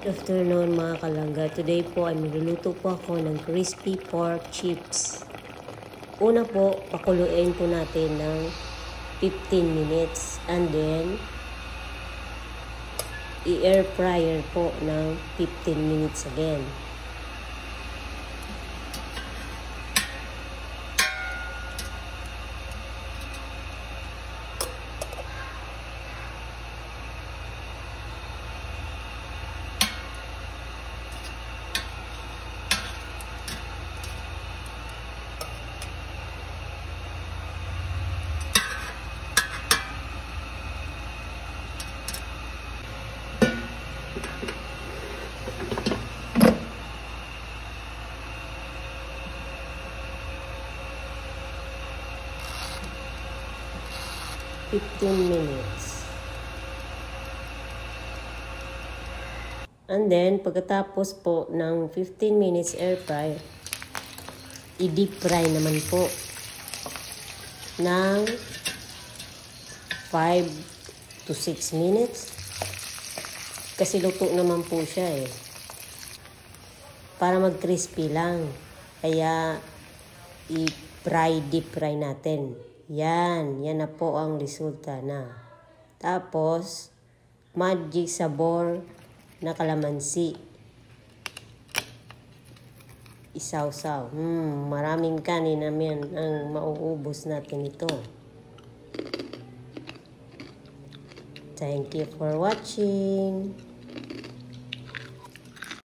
Good afternoon mga kalangga. Today po ay magluluto po ako ng crispy pork chips. Una po, pakuluin po natin ng 15 minutes and then i-air fryer po ng 15 minutes again. Minutes. And then, pagkatapos po ng 15 minutes air fry, i-deep fry naman po ng 5 to 6 minutes. Kasi luto naman po siya eh. Para mag-crispy lang. Kaya, deep fry natin. Yan na po ang resulta na. Tapos, magic sabor na kalamansi. Isaw-saw. Maraming kanin naman ang mauubos natin ito. Thank you for watching.